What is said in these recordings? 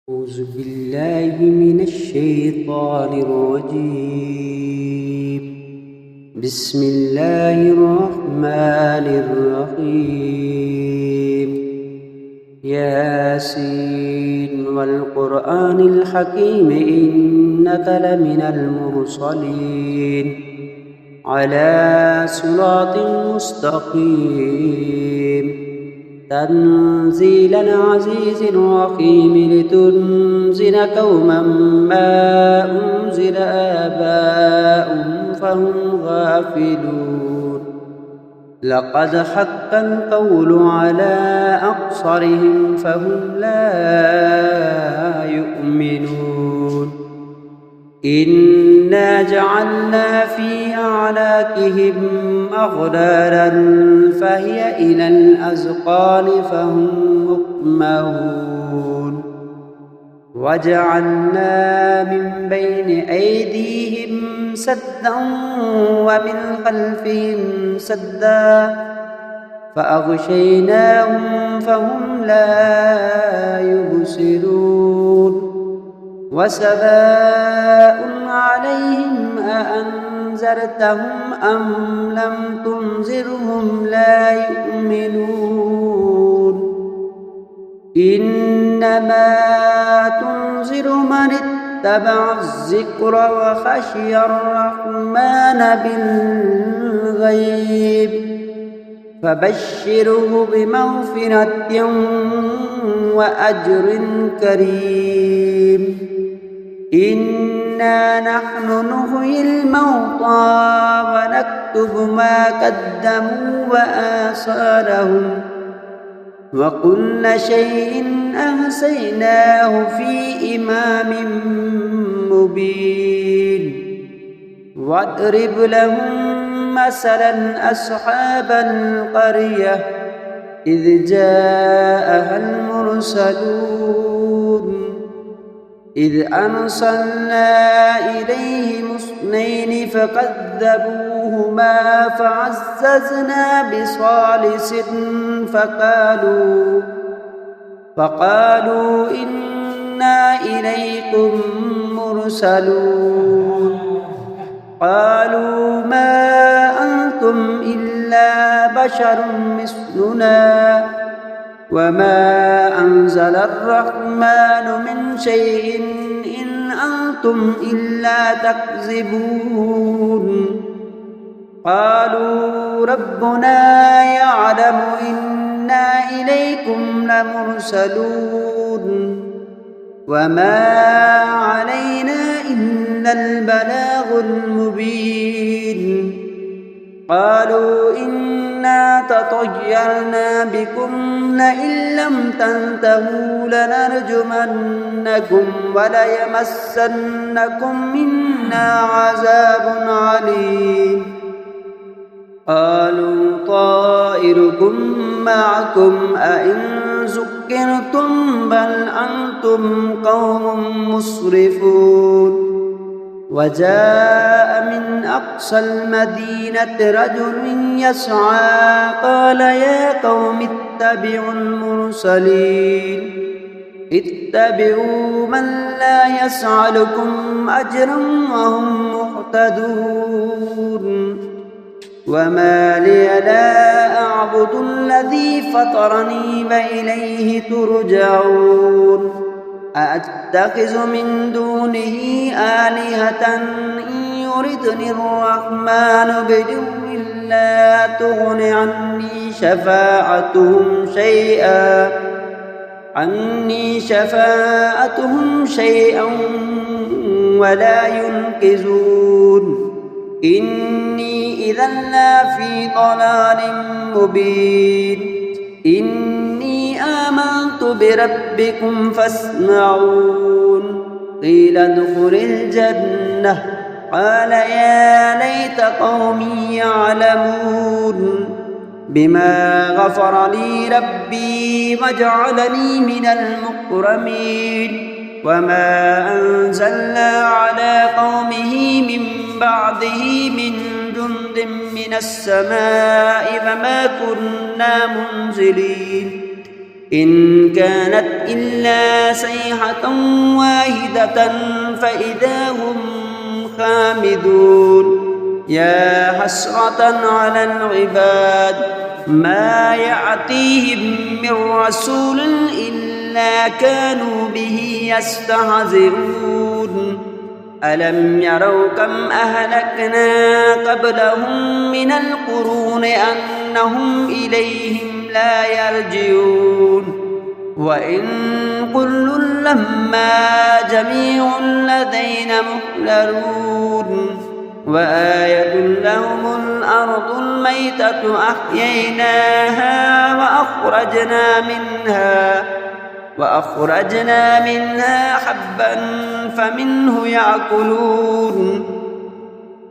أعوذ بالله من الشيطان الرجيم. بسم الله الرحمن الرحيم. ياسين والقرآن الحكيم إنك لمن المرسلين على صراط مستقيم تنزيل العزيز الرحيم لتنذر قوما ما أنذر آباؤهم فهم غافلون. لقد حق القول على أكثرهم فهم لا يؤمنون. إنا جعلنا في أعناقهم أغلالا فهي إلى الأذقان فهم مقمحون. وجعلنا من بين أيديهم سدا ومن خلفهم سدا فأغشيناهم فهم لا يبصرون. وسواء عليهم أأنذرتهم أم لم تنذرهم لا يؤمنون. إنما تنذر من اتبع الذكر وخشي الرحمن بالغيب فبشره بمغفرة وأجر كريم. إنا نحن نحيي الموتى ونكتب ما قدموا وآثارهم وكل شيء أحصيناه في إمام مبين. واضرب لهم مثلا أصحاب القرية إذ جاءها المرسلون إذ أرسلنا إليهم اثنين فكذبوهما فعززنا بثالث فقالوا إنا إليكم مرسلون. قالوا ما أنتم إلا بشر مثلنا وما أنزل الرحمن من شيء إن أنتم إلا تكذبون. قالوا ربنا يعلم إنا إليكم لمرسلون وما علينا إلا البلاغ المبين. قالوا إنا تطيرنا بكم لئن لم تنتهوا لنرجمنكم وليمسنكم منا عذاب عليم. قالوا طائركم معكم أئن ذكرتم بل أنتم قوم مسرفون. وجاء من أقصى المدينة رجل يسعى قال يا قوم اتبعوا المرسلين اتبعوا من لا يسألكم أجرا وهم مهتدون. وما لي لا أعبد الذي فطرني وإليه ترجعون. أأتخذ من دونه آلهة إن يردني الرحمن بضر لا تغن عني شفاعتهم شيئا ولا ينقذون. إني إذا لفي ضلال مبين. إني آمنت بربكم فاسمعون. قيل ادخل الجنة قال يا ليت قومي يعلمون بما غفر لي ربي وجعلني من المكرمين. وما أنزلنا على قومه من بعده من جند من السماء فما كنا منزلين. إن كانت إلا صيحة واحدة فإذا هم خامدون يا حسرة على العباد ما يأتيهم من رسول إلا كانوا به يستهزئون ألم يروا كم أهلكنا قبلهم من القرون أنهم إليهم لا يرجعون وإن كل لما جميع لدينا محضرون وآية لهم الأرض الميتة أحييناها وأخرجنا منها حبا فمنه يأكلون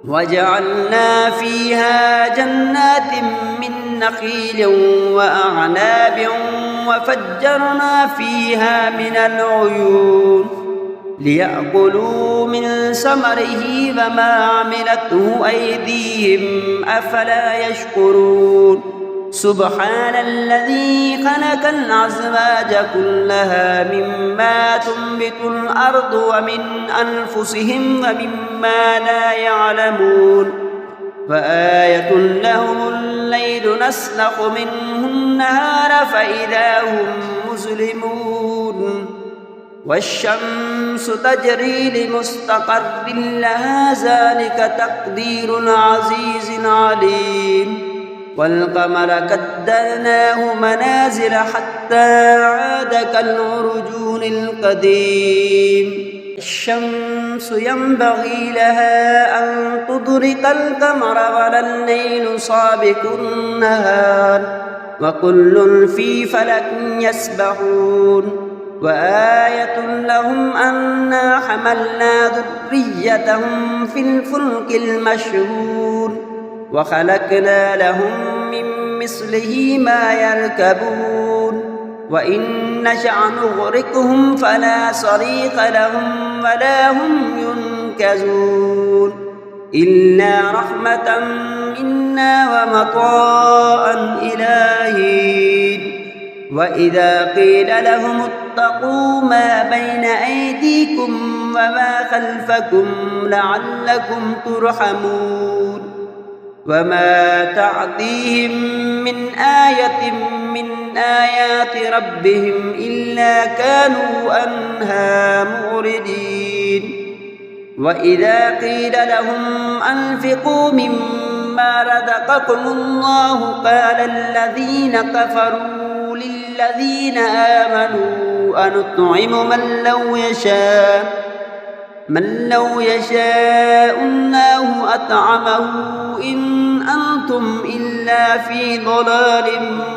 وجعلنا فيها جنات من نخيل وأعناب وفجرنا فيها من العيون ليأكلوا من ثمره وما عملته أيديهم أفلا يشكرون سبحان الذي خلق الأزواج كلها مما تنبت الأرض ومن أنفسهم ومما لا يعلمون وآية لهم الليل نسلخ منه النهار فإذا هم مظلمون والشمس تجري لمستقر لها ذلك تقدير العزيز العليم والقمر قدرناه منازل حتى عاد كالعرجون القديم الشمس ينبغي لها أن تدرك القمر ولا الليل سابق النهار وكل في فلك يسبحون وآية لهم أنا حملنا ذريتهم في الفلك المشحون وخلقنا لهم من مثله ما يركبون وإن نشأ نغرقهم فلا صريخ لهم ولا هم ينقذون إلا رحمة منا ومطاء إلى حين وإذا قيل لهم اتقوا ما بين أيديكم وما خلفكم لعلكم ترحمون وما تعطيهم من آية من آيات ربهم إلا كانوا عنها معرضين وإذا قيل لهم أنفقوا مما رزقكم الله قال الذين كفروا للذين آمنوا أنطعم من لو يشاء الله أطعمه إن أنتم إلا في ضلال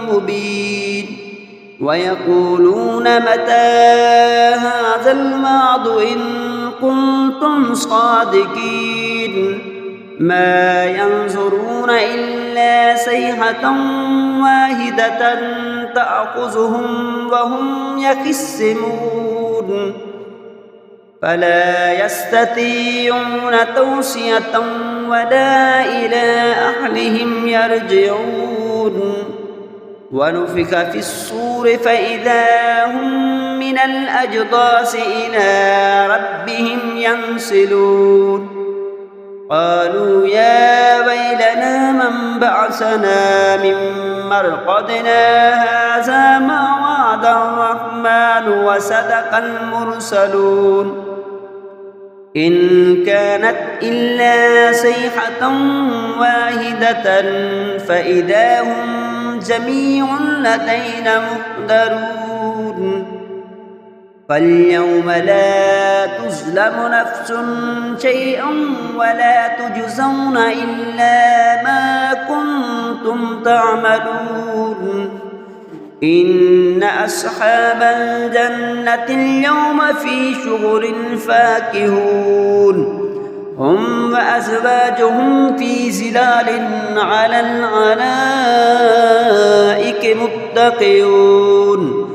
مبين ويقولون متى هذا الوعد إن كنتم صادقين ما ينظرون إلا صيحة واحدة تأخذهم وهم يخصمون فلا يستطيعون توصية ولا إلى أهلهم يرجعون ونفخ في الصور فإذا هم من الأجداث إلى ربهم ينسلون قالوا يا ويلنا من بعثنا من مرقدنا هذا ما وعد الرحمن وصدق المرسلون إن كانت إلا صيحة واحدة فإذا هم جميع لدينا محضرون فاليوم لا تظلم نفس شيئا ولا تجزون إلا ما كنتم تعملون إن أصحاب الجنة اليوم في شغل فاكهون هم وأزواجهم في ظلال على الأرائك متكئون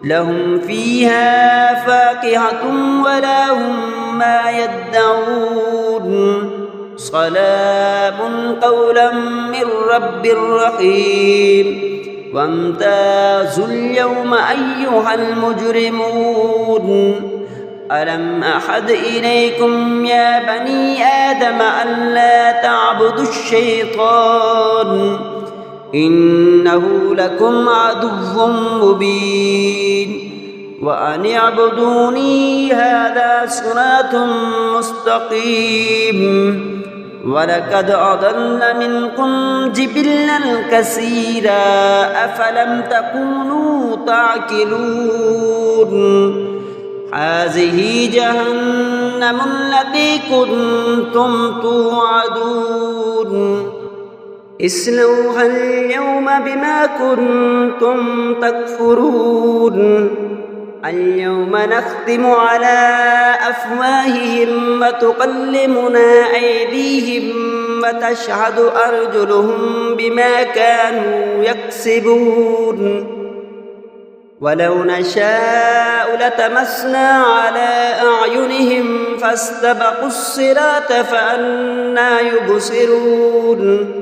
لهم فيها فاكهة ولا هم ما يدعون سلام قولا من رب رحيم وامتازوا اليوم أيها المجرمون ألم أحد إليكم يا بني آدم ألا تعبدوا الشيطان إنه لكم عدو مبين وأن اعبدوني هذا صراط مستقيم ولقد أضل منكم جبلا كثيرا أفلم تكونوا تعقلون هذه جهنم التي كنتم توعدون اصلوها اليوم بما كنتم تكفرون اليوم نختم على أفواههم وتكلمنا أيديهم وتشهد أرجلهم بما كانوا يكسبون ولو نشاء لتمسنا على أعينهم فاستبقوا الصراط فأنى يبصرون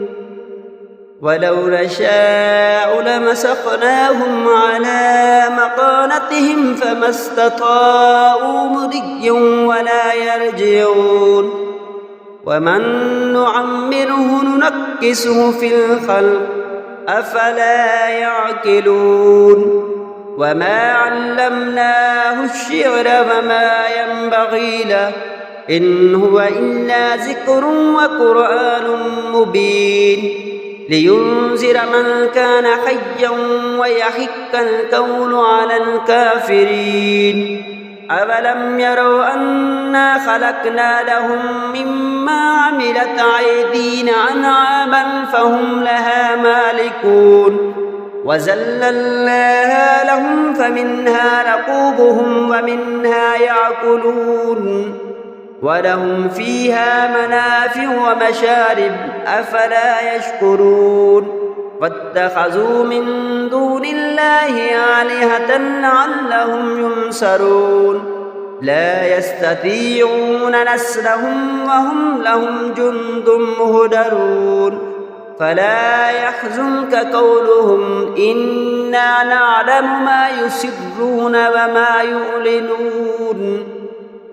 ولو نشاء لمسخناهم على مكانتهم فما استطاعوا مضيا ولا يرجعون ومن نعمره ننكسه في الخلق أفلا يعقلون وما علمناه الشعر وما ينبغي له إن هو إلا ذكر وقرآن مبين لينذر من كان حيا ويحق القول على الكافرين أولم يروا أنا خلقنا لهم مما عملت أيدينا أنعاما فهم لها مالكون وذللناها لهم فمنها ركوبهم ومنها يأكلون ولهم فيها منافع ومشارب أفلا يشكرون واتخذوا من دون الله آلهة لعلهم ينصرون لا يستطيعون نصرهم وهم لهم جند مهدرون فلا يحزنك قولهم إنا نعلم ما يسرون وما يعلنون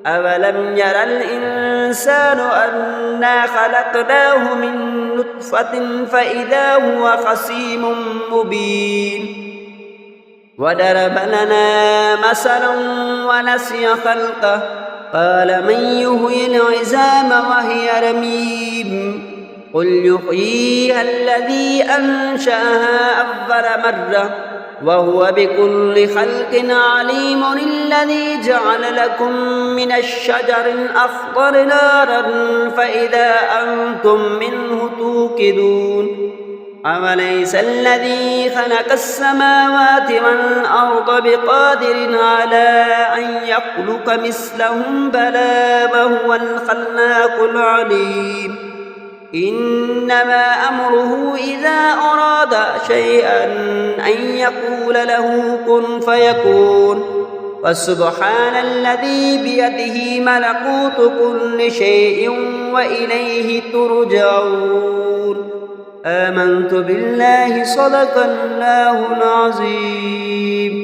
أولم ير الإنسان أنا خلقناه من نطفة فإذا هو خصيم مبين وضرب لنا مثلا ونسي خلقه قال من يحيي العظام وهي رميم قل يحييها الذي أنشأها أول مرة وهو بكل خلق عليم الذي جعل لكم من الشجر الأخضر نارا فإذا أنتم منه توقدون أوليس الذي خلق السماوات والأرض بقادر على أن يخلق مثلهم بلى وهو الخلاق العليم إنما أمره إذا أراد شيئا أن يقول له كن فيكون فسبحان الذي بيده ملكوت كل شيء وإليه ترجعون آمنت بالله صدق الله العظيم.